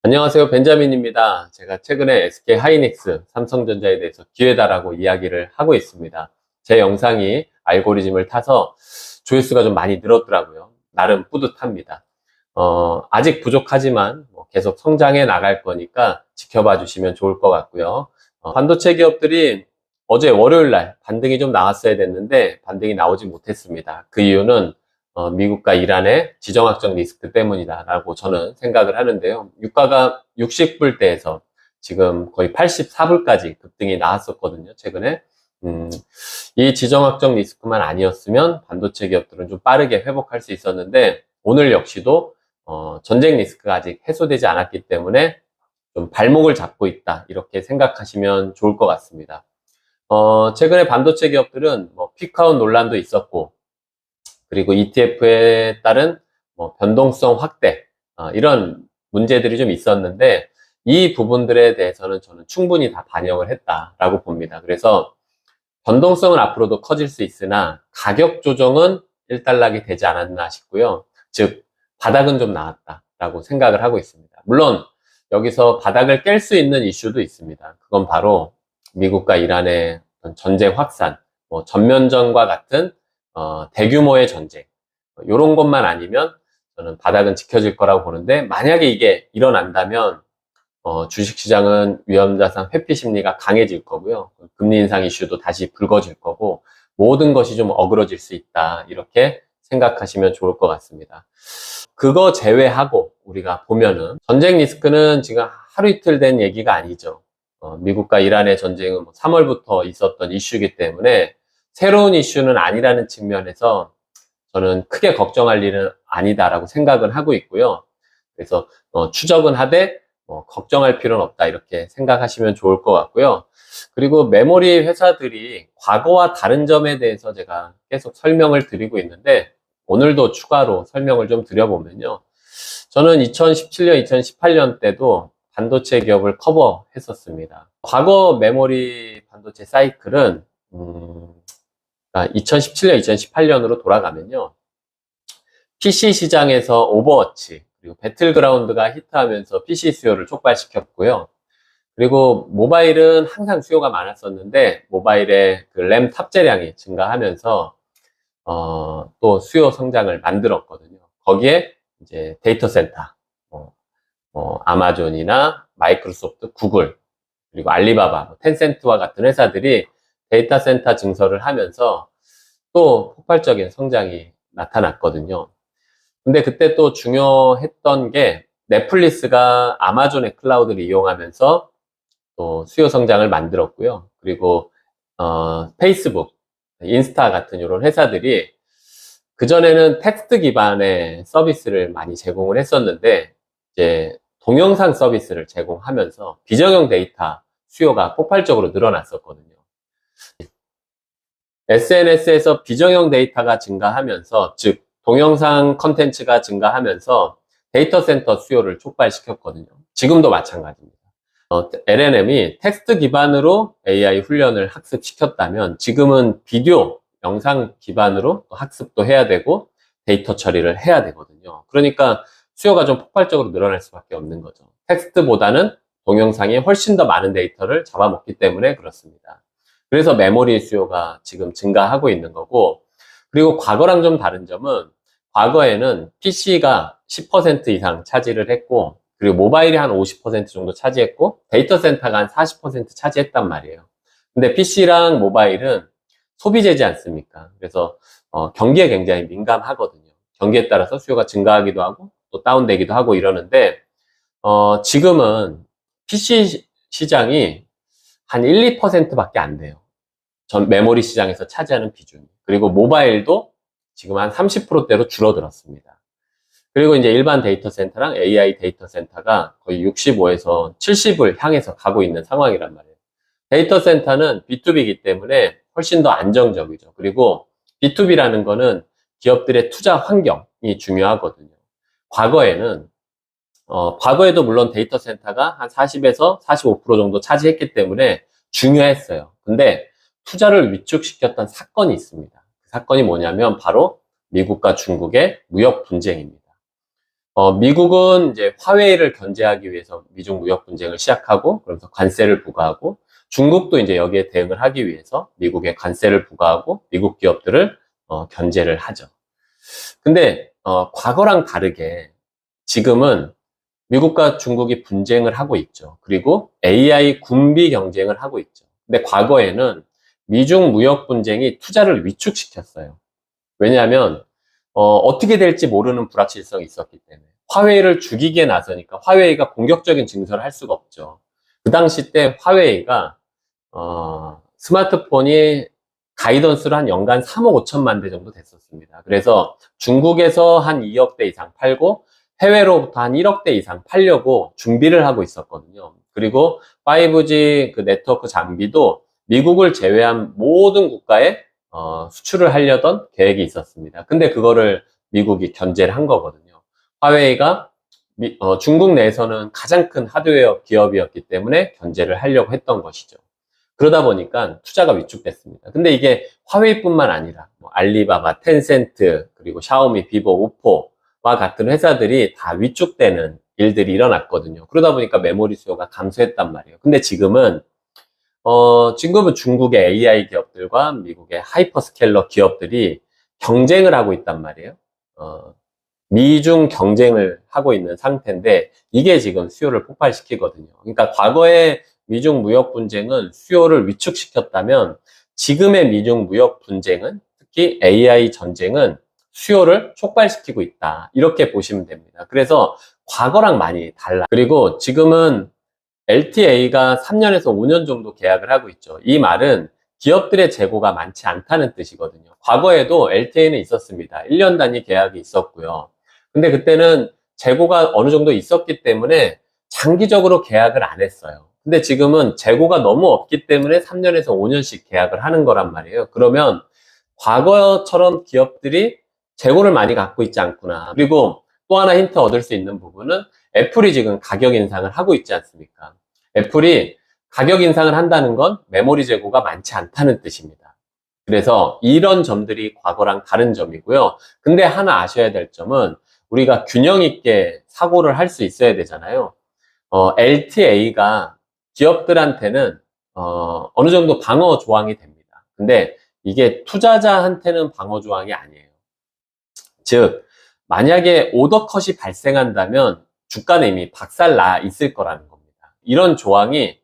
안녕하세요. 벤자민입니다. 제가 최근에 SK 하이닉스, 삼성전자에 대해서 기회다라고 이야기를 하고 있습니다. 제 영상이 알고리즘을 타서 조회수가 좀 많이 늘었더라고요. 나름 뿌듯합니다. 아직 부족하지만 계속 성장해 나갈 거니까 지켜봐 주시면 좋을 것 같고요. 반도체 기업들이 어제 월요일 날 반등이 좀 나왔어야 됐는데 반등이 나오지 못했습니다. 그 이유는 미국과 이란의 지정학적 리스크 때문이다라고 저는 생각을 하는데요. 유가가 60불대에서 지금 거의 84불까지 급등이 나왔었거든요, 최근에. 음, 이 지정학적 리스크만 아니었으면 반도체 기업들은 좀 빠르게 회복할 수 있었는데, 오늘 역시도 전쟁 리스크가 아직 해소되지 않았기 때문에 좀 발목을 잡고 있다, 이렇게 생각하시면 좋을 것 같습니다. 최근에 반도체 기업들은 피크아웃 논란도 있었고, 그리고 ETF에 따른 변동성 확대, 이런 문제들이 좀 있었는데, 이 부분들에 대해서는 저는 충분히 다 반영을 했다라고 봅니다. 그래서 변동성은 앞으로도 커질 수 있으나 가격 조정은 일단락이 되지 않았나 싶고요. 즉, 바닥은 좀 나왔다라고 생각을 하고 있습니다. 물론 여기서 바닥을 깰 수 있는 이슈도 있습니다. 그건 바로 미국과 이란의 전쟁 확산, 전면전과 같은 대규모의 전쟁, 이런 것만 아니면 저는 바닥은 지켜질 거라고 보는데, 만약에 이게 일어난다면 주식시장은 위험자산 회피 심리가 강해질 거고요. 금리 인상 이슈도 다시 불거질 거고, 모든 것이 좀 어그러질 수 있다, 이렇게 생각하시면 좋을 것 같습니다. 그거 제외하고 우리가 보면은 전쟁 리스크는 지금 하루 이틀 된 얘기가 아니죠. 미국과 이란의 전쟁은 3월부터 있었던 이슈이기 때문에 새로운 이슈는 아니라는 측면에서 저는 크게 걱정할 일은 아니다라고 생각을 하고 있고요. 그래서 추적은 하되 걱정할 필요는 없다, 이렇게 생각하시면 좋을 것 같고요. 그리고 메모리 회사들이 과거와 다른 점에 대해서 제가 계속 설명을 드리고 있는데, 오늘도 추가로 설명을 좀 드려보면요. 저는 2017년, 2018년 때도 반도체 기업을 커버했었습니다. 과거 메모리 반도체 사이클은 2017년, 2018년으로 돌아가면요. PC 시장에서 오버워치, 그리고 배틀그라운드가 히트하면서 PC 수요를 촉발시켰고요. 그리고 모바일은 항상 수요가 많았었는데, 모바일의 그 램 탑재량이 증가하면서 또 수요 성장을 만들었거든요. 거기에 이제 데이터 센터, 아마존이나 마이크로소프트, 구글, 그리고 알리바바, 텐센트와 같은 회사들이 데이터 센터 증설을 하면서 또 폭발적인 성장이 나타났거든요. 근데 그때 또 중요했던 게, 넷플릭스가 아마존의 클라우드를 이용하면서 또 수요 성장을 만들었고요. 그리고 페이스북, 인스타 같은 이런 회사들이 그전에는 텍스트 기반의 서비스를 많이 제공을 했었는데, 이제 동영상 서비스를 제공하면서 비정형 데이터 수요가 폭발적으로 늘어났었거든요. SNS에서 비정형 데이터가 증가하면서, 즉 동영상 컨텐츠가 증가하면서 데이터 센터 수요를 촉발시켰거든요. 지금도 마찬가지입니다. LLM이 텍스트 기반으로 AI 훈련을 학습시켰다면, 지금은 비디오, 영상 기반으로 학습도 해야 되고 데이터 처리를 해야 되거든요. 그러니까 수요가 좀 폭발적으로 늘어날 수밖에 없는 거죠. 텍스트보다는 동영상이 훨씬 더 많은 데이터를 잡아먹기 때문에 그렇습니다. 그래서 메모리 수요가 지금 증가하고 있는 거고, 그리고 과거랑 좀 다른 점은, 과거에는 PC가 10% 이상 차지를 했고, 그리고 모바일이 한 50% 정도 차지했고, 데이터 센터가 한 40% 차지했단 말이에요. 근데 PC랑 모바일은 소비재지 않습니까? 그래서 경기에 굉장히 민감하거든요. 경기에 따라서 수요가 증가하기도 하고 또 다운되기도 하고 이러는데, 지금은 PC 시장이 한 1, 2%밖에 안 돼요. 전 메모리 시장에서 차지하는 비중이. 그리고 모바일도 지금 한 30%대로 줄어들었습니다. 그리고 이제 일반 데이터 센터랑 AI 데이터 센터가 거의 65에서 70을 향해서 가고 있는 상황이란 말이에요. 데이터 센터는 B2B이기 때문에 훨씬 더 안정적이죠. 그리고 B2B라는 거는 기업들의 투자 환경이 중요하거든요. 과거에는 과거에도 물론 데이터 센터가 한 40에서 45% 정도 차지했기 때문에 중요했어요. 근데 투자를 위축시켰던 사건이 있습니다. 그 사건이 뭐냐면 바로 미국과 중국의 무역 분쟁입니다. 미국은 이제 화웨이를 견제하기 위해서 미중 무역 분쟁을 시작하고, 그러면서 관세를 부과하고, 중국도 이제 여기에 대응을 하기 위해서 미국에 관세를 부과하고, 미국 기업들을 견제를 하죠. 근데 과거랑 다르게 지금은 미국과 중국이 분쟁을 하고 있죠. 그리고 AI 군비 경쟁을 하고 있죠. 근데 과거에는 미중 무역 분쟁이 투자를 위축시켰어요. 왜냐하면 어떻게 될지 모르는 불확실성이 있었기 때문에 화웨이를 죽이기에 나서니까 화웨이가 공격적인 증설을 할 수가 없죠. 그 당시 때 화웨이가 스마트폰이 가이던스로 한 연간 3억 5천만 대 정도 됐었습니다. 그래서 중국에서 한 2억 대 이상 팔고 해외로부터 한 1억 대 이상 팔려고 준비를 하고 있었거든요. 그리고 5G 그 네트워크 장비도 미국을 제외한 모든 국가에 수출을 하려던 계획이 있었습니다. 근데 그거를 미국이 견제를 한 거거든요. 화웨이가 중국 내에서는 가장 큰 하드웨어 기업이었기 때문에 견제를 하려고 했던 것이죠. 그러다 보니까 투자가 위축됐습니다. 근데 이게 화웨이뿐만 아니라 뭐 알리바바, 텐센트, 그리고 샤오미, 비보, 오포와 같은 회사들이 다 위축되는 일들이 일어났거든요. 그러다 보니까 메모리 수요가 감소했단 말이에요. 근데 지금은 중국의 AI 기업들과 미국의 하이퍼스케일러 기업들이 경쟁을 하고 있단 말이에요. 미중 경쟁을 하고 있는 상태인데 이게 지금 수요를 폭발시키거든요. 그러니까 과거에 미중 무역 분쟁은 수요를 위축시켰다면 지금의 미중 무역 분쟁은 특히 AI 전쟁은 수요를 촉발시키고 있다. 이렇게 보시면 됩니다. 그래서 과거랑 많이 달라. 그리고 지금은 LTA가 3년에서 5년 정도 계약을 하고 있죠. 이 말은 기업들의 재고가 많지 않다는 뜻이거든요. 과거에도 LTA는 있었습니다. 1년 단위 계약이 있었고요. 근데 그때는 재고가 어느 정도 있었기 때문에 장기적으로 계약을 안 했어요. 근데 지금은 재고가 너무 없기 때문에 3년에서 5년씩 계약을 하는 거란 말이에요. 그러면 과거처럼 기업들이 재고를 많이 갖고 있지 않구나. 그리고 또 하나 힌트 얻을 수 있는 부분은 애플이 지금 가격 인상을 하고 있지 않습니까? 애플이 가격 인상을 한다는 건 메모리 재고가 많지 않다는 뜻입니다. 그래서 이런 점들이 과거랑 다른 점이고요. 근데 하나 아셔야 될 점은 우리가 균형 있게 사고를 할 수 있어야 되잖아요. LTA가 기업들한테는 어느 정도 방어 조항이 됩니다. 근데 이게 투자자한테는 방어 조항이 아니에요. 즉 만약에 오더컷이 발생한다면 주가는 이미 박살나 있을 거라는 겁니다. 이런 조항이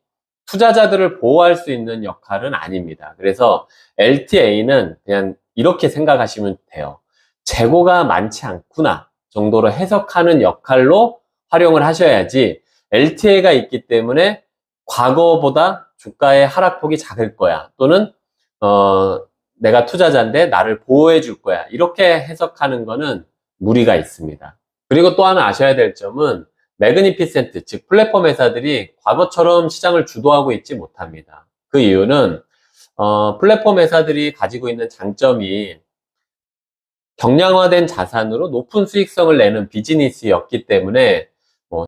투자자들을 보호할 수 있는 역할은 아닙니다. 그래서 LTA는 그냥 이렇게 생각하시면 돼요. 재고가 많지 않구나 정도로 해석하는 역할로 활용을 하셔야지 LTA가 있기 때문에 과거보다 주가의 하락폭이 작을 거야. 또는 내가 투자자인데 나를 보호해 줄 거야. 이렇게 해석하는 거는 무리가 있습니다. 그리고 또 하나 아셔야 될 점은 매그니피센트, 즉 플랫폼 회사들이 과거처럼 시장을 주도하고 있지 못합니다. 그 이유는 플랫폼 회사들이 가지고 있는 장점이 경량화된 자산으로 높은 수익성을 내는 비즈니스였기 때문에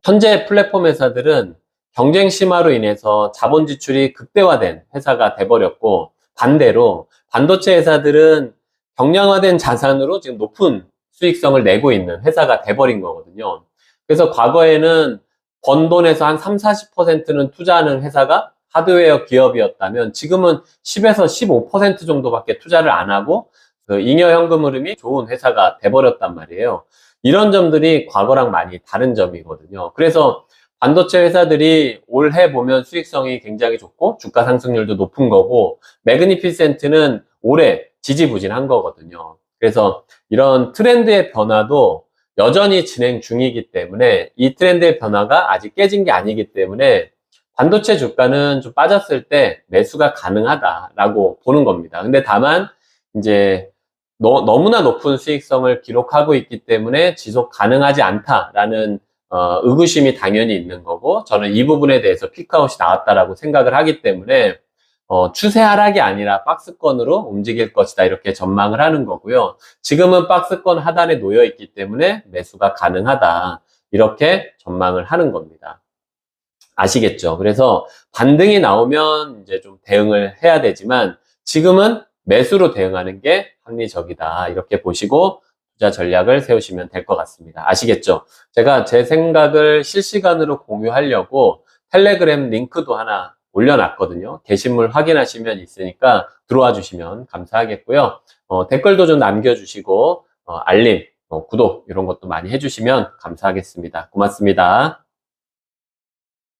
현재 플랫폼 회사들은 경쟁 심화로 인해서 자본 지출이 극대화된 회사가 돼버렸고 반대로 반도체 회사들은 경량화된 자산으로 지금 높은 수익성을 내고 있는 회사가 돼버린 거거든요. 그래서 과거에는 번 돈에서 한 3, 40%는 투자하는 회사가 하드웨어 기업이었다면 지금은 10에서 15% 정도밖에 투자를 안 하고 그 잉여 현금 흐름이 좋은 회사가 돼버렸단 말이에요. 이런 점들이 과거랑 많이 다른 점이거든요. 그래서 반도체 회사들이 올해 보면 수익성이 굉장히 좋고 주가 상승률도 높은 거고 매그니피센트는 올해 지지부진한 거거든요. 그래서 이런 트렌드의 변화도 여전히 진행 중이기 때문에 이 트렌드의 변화가 아직 깨진 게 아니기 때문에 반도체 주가는 좀 빠졌을 때 매수가 가능하다라고 보는 겁니다. 근데 다만 이제 너무나 높은 수익성을 기록하고 있기 때문에 지속 가능하지 않다라는 의구심이 당연히 있는 거고 저는 이 부분에 대해서 피크아웃이 나왔다라고 생각을 하기 때문에 추세 하락이 아니라 박스권으로 움직일 것이다 이렇게 전망을 하는 거고요. 지금은 박스권 하단에 놓여 있기 때문에 매수가 가능하다 이렇게 전망을 하는 겁니다. 아시겠죠? 그래서 반등이 나오면 이제 좀 대응을 해야 되지만 지금은 매수로 대응하는 게 합리적이다 이렇게 보시고 투자 전략을 세우시면 될 것 같습니다. 아시겠죠? 제가 제 생각을 실시간으로 공유하려고 텔레그램 링크도 하나 올려놨거든요. 게시물 확인하시면 있으니까 들어와 주시면 감사하겠고요. 댓글도 좀 남겨주시고 알림, 구독 이런 것도 많이 해주시면 감사하겠습니다. 고맙습니다.